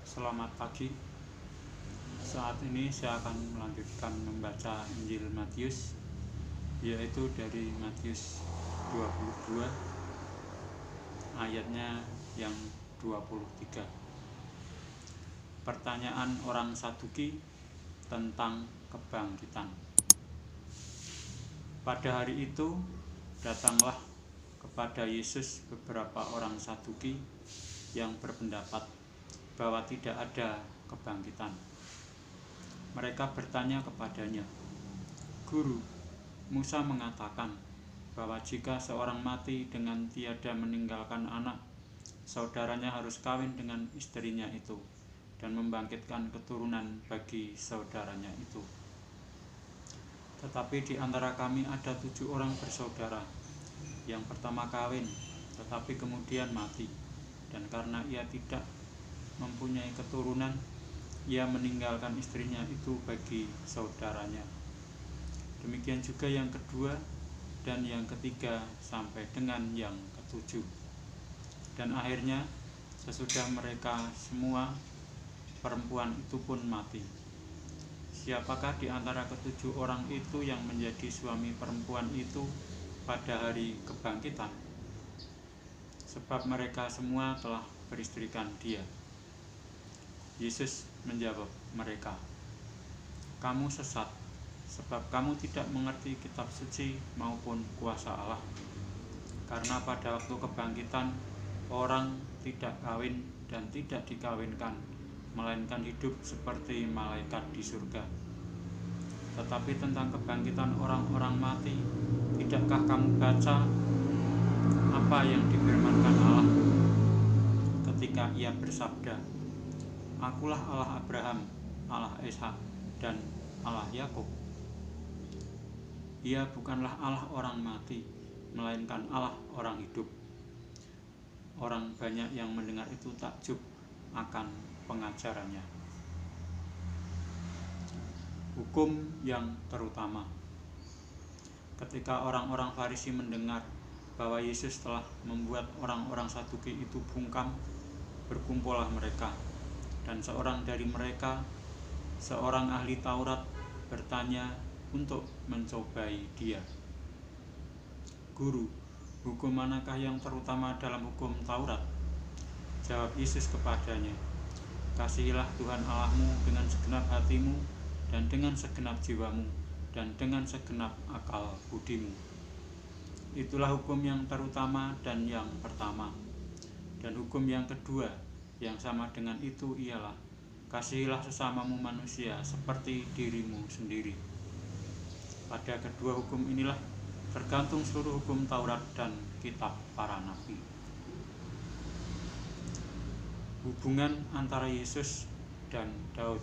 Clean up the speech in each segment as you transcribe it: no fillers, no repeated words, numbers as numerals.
Selamat pagi. Saat ini saya akan melanjutkan membaca Injil Matius, yaitu dari Matius 22 ayatnya yang 23. Pertanyaan orang Saduki tentang kebangkitan. Pada hari itu datanglah kepada Yesus beberapa orang Saduki yang berpendapat bahwa tidak ada kebangkitan. Mereka bertanya kepadanya, "Guru, Musa mengatakan bahwa jika seorang mati dengan tiada meninggalkan anak, saudaranya harus kawin dengan istrinya itu dan membangkitkan keturunan bagi saudaranya itu. Tetapi di antara kami ada 7 orang bersaudara. Yang pertama kawin, tetapi kemudian mati, dan karena ia tidak mempunyai keturunan, ia meninggalkan istrinya itu bagi saudaranya. Demikian juga yang kedua dan yang ketiga sampai dengan yang ketujuh. Dan akhirnya sesudah mereka semua, perempuan itu pun mati. Siapakah di antara ke-7 orang itu yang menjadi suami perempuan itu pada hari kebangkitan? Sebab mereka semua telah beristrikan dia." Yesus menjawab mereka, "Kamu sesat, sebab kamu tidak mengerti kitab suci maupun kuasa Allah. Karena pada waktu kebangkitan, orang tidak kawin dan tidak dikawinkan, melainkan hidup seperti malaikat di surga. Tetapi tentang kebangkitan orang-orang mati, tidakkah kamu baca apa yang difirmankan Allah ketika ia bersabda, 'Akulah Allah Abraham, Allah Ishak, dan Allah Yakub'? Ia bukanlah Allah orang mati, melainkan Allah orang hidup." Orang banyak yang mendengar itu takjub akan pengajarannya. Hukum yang terutama. Ketika orang-orang Farisi mendengar bahwa Yesus telah membuat orang-orang Saduki itu bungkam, berkumpullah mereka, dan seorang dari mereka, seorang ahli Taurat, bertanya untuk mencobai dia, "Guru, hukum manakah yang terutama dalam hukum Taurat?" Jawab Yesus kepadanya, "Kasihilah Tuhan Allahmu dengan segenap hatimu, dan dengan segenap jiwamu, dan dengan segenap akal budimu. Itulah hukum yang terutama dan yang pertama. Dan hukum yang kedua yang sama dengan itu ialah, kasihilah sesamamu manusia seperti dirimu sendiri. Pada kedua hukum inilah tergantung seluruh hukum Taurat dan kitab para nabi." Hubungan antara Yesus dan Daud.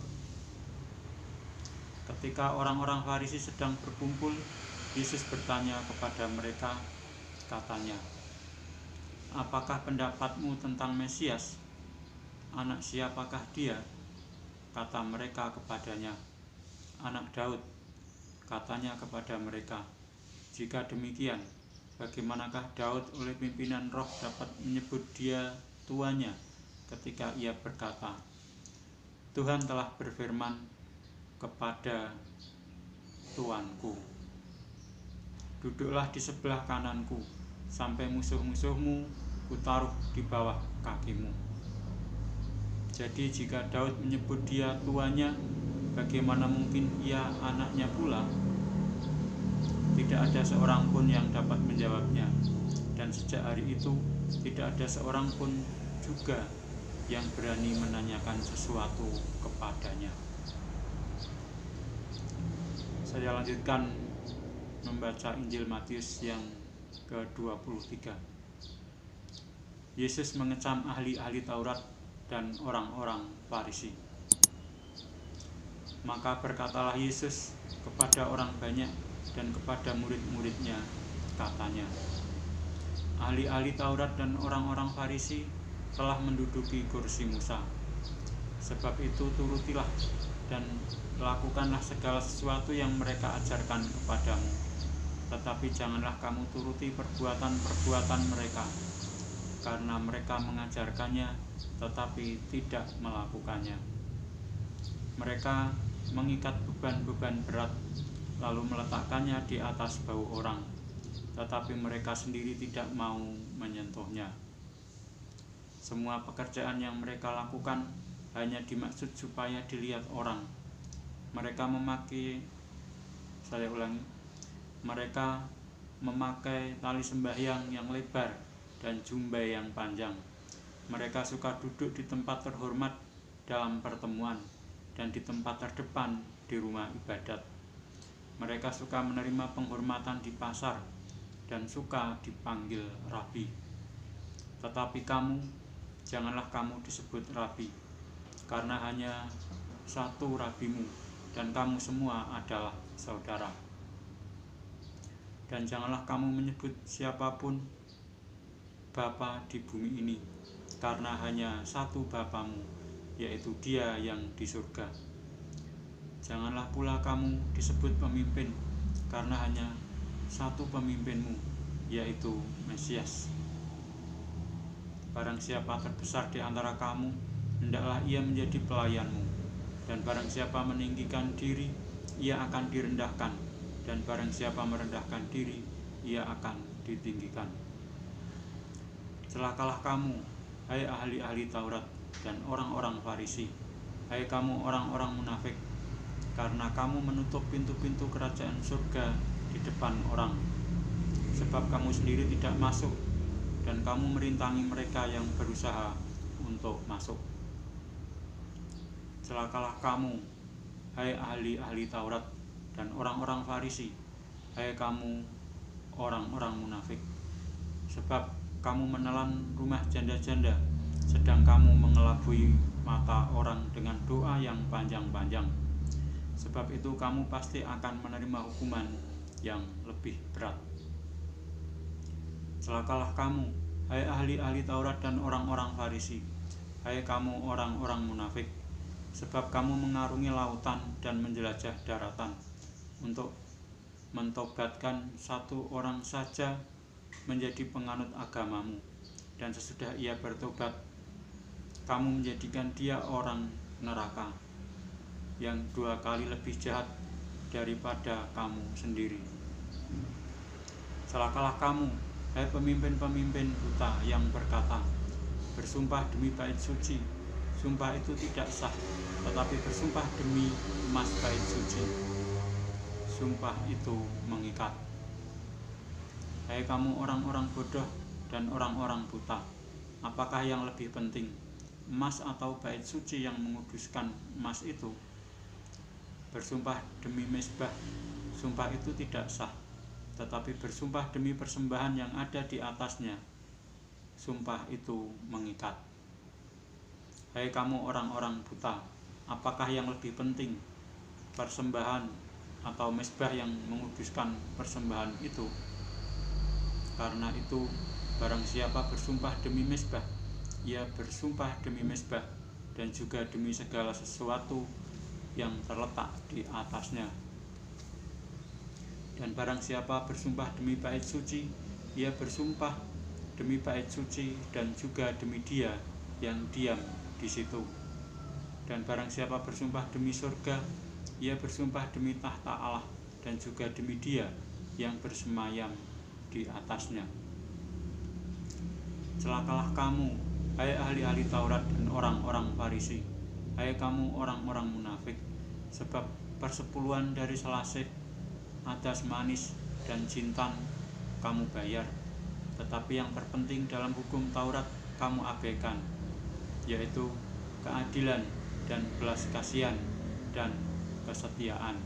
Ketika orang-orang Farisi sedang berkumpul, Yesus bertanya kepada mereka, katanya, "Apakah pendapatmu tentang Mesias? Anak siapakah dia?" Kata mereka kepadanya, "Anak Daud." Katanya kepada mereka, "Jika demikian, bagaimanakah Daud oleh pimpinan roh dapat menyebut dia tuannya ketika ia berkata, 'Tuhan telah berfirman kepada Tuanku, duduklah di sebelah kananku, sampai musuh-musuhmu kutaruh di bawah kakimu.' Jadi jika Daud menyebut dia tuannya, bagaimana mungkin ia anaknya pula?" Tidak ada seorang pun yang dapat menjawabnya, dan sejak hari itu tidak ada seorang pun juga yang berani menanyakan sesuatu kepadanya. Saya lanjutkan membaca Injil Matius yang ke-23. Yesus mengecam ahli-ahli Taurat dan orang-orang Farisi. Maka berkatalah Yesus kepada orang banyak dan kepada murid-muridnya, katanya, "Ahli-ahli Taurat dan orang-orang Farisi telah menduduki kursi Musa. Sebab itu turutilah dan lakukanlah segala sesuatu yang mereka ajarkan kepadamu. Tetapi janganlah kamu turuti perbuatan-perbuatan mereka, karena mereka mengajarkannya tetapi tidak melakukannya. Mereka mengikat beban-beban berat lalu meletakkannya di atas bahu orang, tetapi mereka sendiri tidak mau menyentuhnya. Semua pekerjaan yang mereka lakukan hanya dimaksud supaya dilihat orang. Mereka memakai tali sembahyang yang lebar dan jubah yang panjang. Mereka suka duduk di tempat terhormat dalam pertemuan dan di tempat terdepan di rumah ibadat. Mereka suka menerima penghormatan di pasar dan suka dipanggil rabi. Tetapi kamu, janganlah kamu disebut rabi, karena hanya satu rabimu, dan kamu semua adalah saudara. Dan janganlah kamu menyebut siapapun bapa di bumi ini, karena hanya satu bapamu, yaitu Dia yang di surga. Janganlah pula kamu disebut pemimpin, karena hanya satu pemimpinmu, yaitu Mesias. Barang siapa terbesar di antara kamu, hendaklah ia menjadi pelayanmu. Dan barang siapa meninggikan diri, ia akan direndahkan. Dan barang siapa merendahkan diri, ia akan ditinggikan. Celakalah kamu, hai ahli-ahli Taurat dan orang-orang Farisi, hai kamu orang-orang munafik, karena kamu menutup pintu-pintu kerajaan surga di depan orang. Sebab kamu sendiri tidak masuk, dan kamu merintangi mereka yang berusaha untuk masuk. Celakalah kamu, hai ahli-ahli Taurat dan orang-orang Farisi, hai kamu orang-orang munafik, sebab kamu menelan rumah janda-janda, sedang kamu mengelabui mata orang dengan doa yang panjang-panjang. Sebab itu kamu pasti akan menerima hukuman yang lebih berat. Celakalah kamu, hai ahli-ahli Taurat dan orang-orang Farisi, hai kamu orang-orang munafik, sebab kamu mengarungi lautan dan menjelajah daratan untuk mentobatkan satu orang saja menjadi penganut agamamu, dan sesudah ia bertobat, kamu menjadikan dia orang neraka yang 2 kali lebih jahat daripada kamu sendiri. Celakalah kamu, hai pemimpin-pemimpin buta yang berkata, bersumpah demi bait suci, sumpah itu tidak sah, tetapi bersumpah demi emas bait suci, sumpah itu mengikat. Hai kamu orang-orang bodoh dan orang-orang buta, apakah yang lebih penting, emas atau bait suci yang menguduskan emas itu? Bersumpah demi mezbah, sumpah itu tidak sah, tetapi bersumpah demi persembahan yang ada di atasnya, sumpah itu mengikat. Hai kamu orang-orang buta, apakah yang lebih penting, persembahan atau mezbah yang menguduskan persembahan itu? Karena itu, barang siapa bersumpah demi mezbah, ia bersumpah demi mezbah dan juga demi segala sesuatu yang terletak di atasnya. Dan barang siapa bersumpah demi bait suci, ia bersumpah demi bait suci dan juga demi Dia yang diam di situ. Dan barang siapa bersumpah demi surga, ia bersumpah demi tahta Allah dan juga demi Dia yang bersemayam di atasnya. Celakalah kamu, hai ahli-ahli Taurat dan orang-orang Farisi, hai kamu orang-orang munafik, sebab persepuluhan dari selasih, adas manis, dan jintan kamu bayar, tetapi yang terpenting dalam hukum Taurat kamu abaikan, yaitu keadilan dan belas kasihan dan kesetiaan.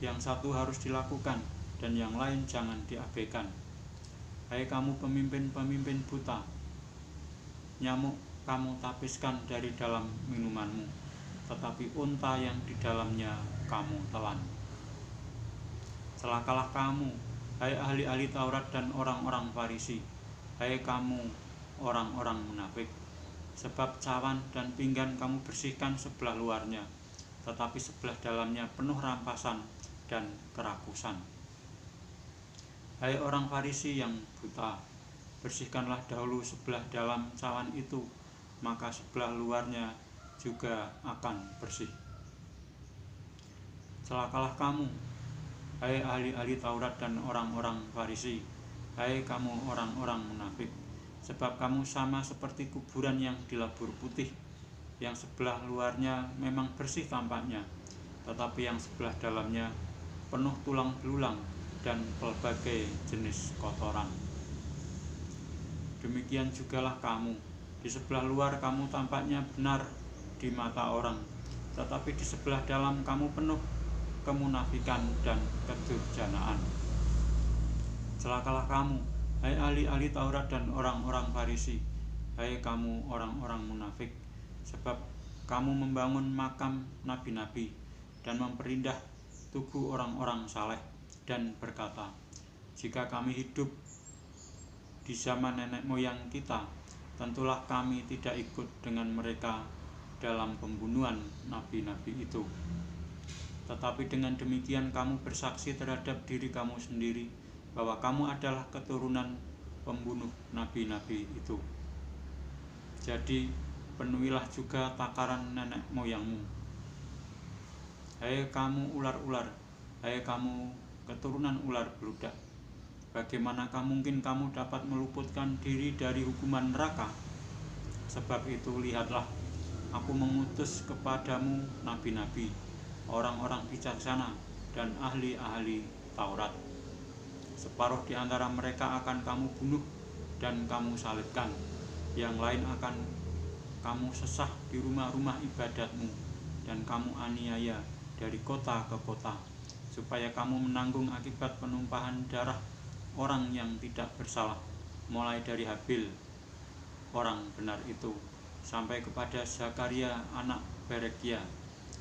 Yang satu harus dilakukan dan yang lain jangan diabaikan. Hai kamu pemimpin-pemimpin buta, nyamuk kamu tapiskan dari dalam minumanmu, tetapi unta yang di dalamnya kamu telan. Celakalah kamu, hai ahli-ahli Taurat dan orang-orang Farisi, hai kamu orang-orang munafik, sebab cawan dan pinggan kamu bersihkan sebelah luarnya, tetapi sebelah dalamnya penuh rampasan dan kerakusan. Hai orang Farisi yang buta, bersihkanlah dahulu sebelah dalam cawan itu, maka sebelah luarnya juga akan bersih. Celakalah kamu, hai ahli-ahli Taurat dan orang-orang Farisi, hai kamu orang-orang munafik, sebab kamu sama seperti kuburan yang dilabur putih, yang sebelah luarnya memang bersih tampaknya, tetapi yang sebelah dalamnya penuh tulang belulang dan berbagai jenis kotoran. Demikian jugalah kamu, di sebelah luar kamu tampaknya benar di mata orang, tetapi di sebelah dalam kamu penuh kemunafikan dan kedurjanaan. Celakalah kamu, hai ahli-ahli Taurat dan orang-orang Farisi, hai kamu orang-orang munafik, sebab kamu membangun makam nabi-nabi dan memperindah tugu orang-orang saleh, dan berkata, jika kami hidup di zaman nenek moyang kita, tentulah kami tidak ikut dengan mereka dalam pembunuhan nabi-nabi itu. Tetapi dengan demikian kamu bersaksi terhadap diri kamu sendiri bahwa kamu adalah keturunan pembunuh nabi-nabi itu. Jadi penuhilah juga takaran nenek moyangmu. Hai kamu ular-ular, hai kamu keturunan ular beludak, bagaimanakah mungkin kamu dapat meluputkan diri dari hukuman neraka? Sebab itu lihatlah, aku mengutus kepadamu nabi-nabi, orang-orang bijaksana dan ahli-ahli Taurat. Separuh di antara mereka akan kamu bunuh dan kamu salibkan, yang lain akan kamu sesah di rumah-rumah ibadatmu, dan kamu aniaya dari kota ke kota, supaya kamu menanggung akibat penumpahan darah orang yang tidak bersalah, mulai dari Habil, orang benar itu, sampai kepada Zakaria anak Berekia,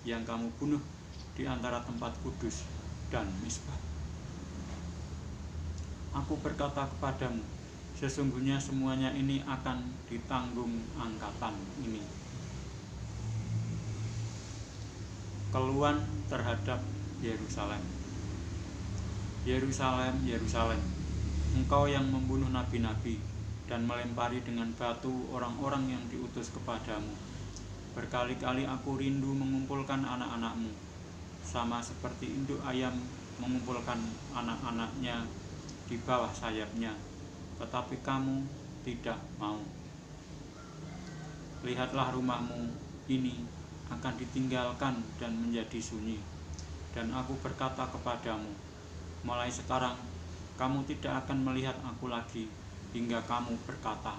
yang kamu bunuh di antara tempat kudus dan misbah. Aku berkata kepadamu, sesungguhnya semuanya ini akan ditanggung angkatan ini. Keluhan terhadap Yerusalem. Yerusalem, Yerusalem, engkau yang membunuh nabi-nabi dan melempari dengan batu orang-orang yang diutus kepadamu. Berkali-kali aku rindu mengumpulkan anak-anakmu, sama seperti induk ayam mengumpulkan anak-anaknya di bawah sayapnya, tetapi kamu tidak mau. Lihatlah, rumahmu ini akan ditinggalkan dan menjadi sunyi. Dan aku berkata kepadamu, mulai sekarang kamu tidak akan melihat aku lagi, hingga kamu berkata,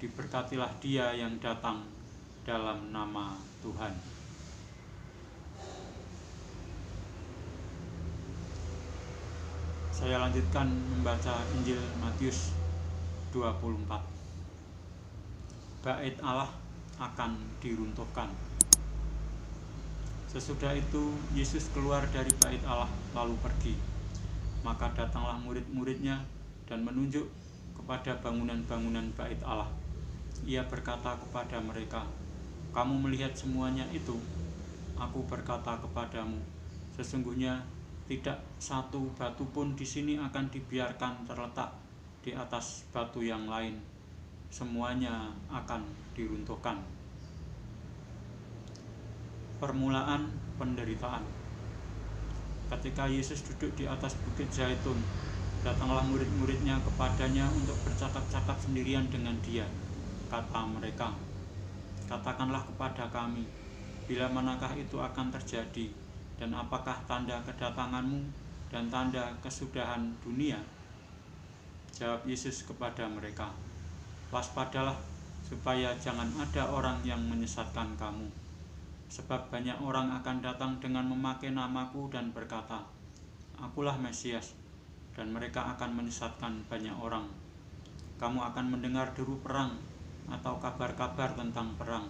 diberkatilah dia yang datang dalam nama Tuhan. Saya lanjutkan membaca Injil Matius 24. Bait Allah akan diruntuhkan. Sesudah itu Yesus keluar dari bait Allah lalu pergi. Maka datanglah murid-muridnya dan menunjuk kepada bangunan-bangunan bait Allah. Ia berkata kepada mereka, kamu melihat semuanya itu? Aku berkata kepadamu, sesungguhnya tidak satu batu pun di sini akan dibiarkan terletak di atas batu yang lain. Semuanya akan diruntuhkan. Permulaan penderitaan. Ketika Yesus duduk di atas bukit Zaitun, datanglah murid-muridnya kepadanya untuk bercakap-cakap sendirian dengan dia. Kata mereka, katakanlah kepada kami, bila manakah itu akan terjadi, dan apakah tanda kedatanganmu dan tanda kesudahan dunia? Jawab Yesus kepada mereka, waspadalah supaya jangan ada orang yang menyesatkan kamu. Sebab banyak orang akan datang dengan memakai namaku dan berkata, akulah Mesias, dan mereka akan menyesatkan banyak orang. Kamu akan mendengar deru perang atau kabar-kabar tentang perang.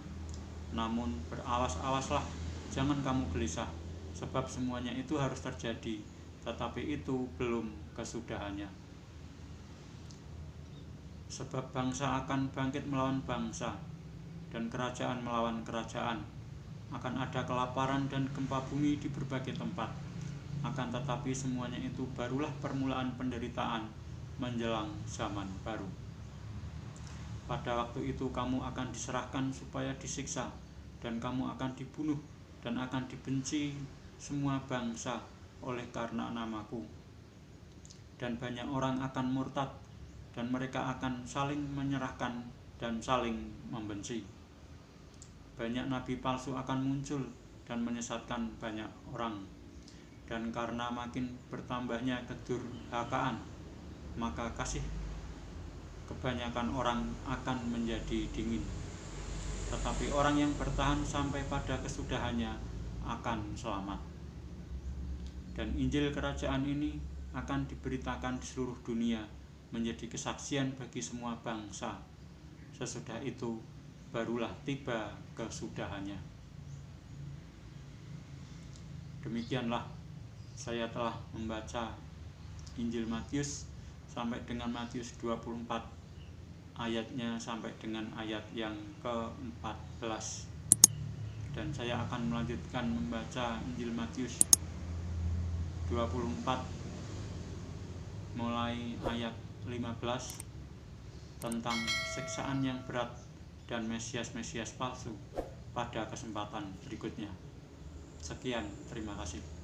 Namun berawas-awaslah, jangan kamu gelisah, sebab semuanya itu harus terjadi, tetapi itu belum kesudahannya. Sebab bangsa akan bangkit melawan bangsa, dan kerajaan melawan kerajaan. Akan ada kelaparan dan gempa bumi di berbagai tempat, Akan tetapi semuanya itu barulah permulaan penderitaan menjelang zaman baru. Pada waktu itu kamu akan diserahkan supaya disiksa, dan kamu akan dibunuh dan akan dibenci semua bangsa oleh karena namaku. Dan banyak orang akan murtad, dan mereka akan saling menyerahkan dan saling membenci. Banyak nabi palsu akan muncul dan menyesatkan banyak orang. Dan karena makin bertambahnya kedurhakaan, maka kasih kebanyakan orang akan menjadi dingin. Tetapi orang yang bertahan sampai pada kesudahannya akan selamat. Dan Injil kerajaan ini akan diberitakan di seluruh dunia menjadi kesaksian bagi semua bangsa. Sesudah itu barulah tiba kesudahannya. Demikianlah saya telah membaca Injil Matius sampai dengan Matius 24 ayatnya sampai dengan ayat yang ke-14. Dan saya akan melanjutkan membaca Injil Matius 24 mulai ayat 15 tentang siksaan yang berat dan Mesias-Mesias palsu pada kesempatan berikutnya. Sekian, terima kasih.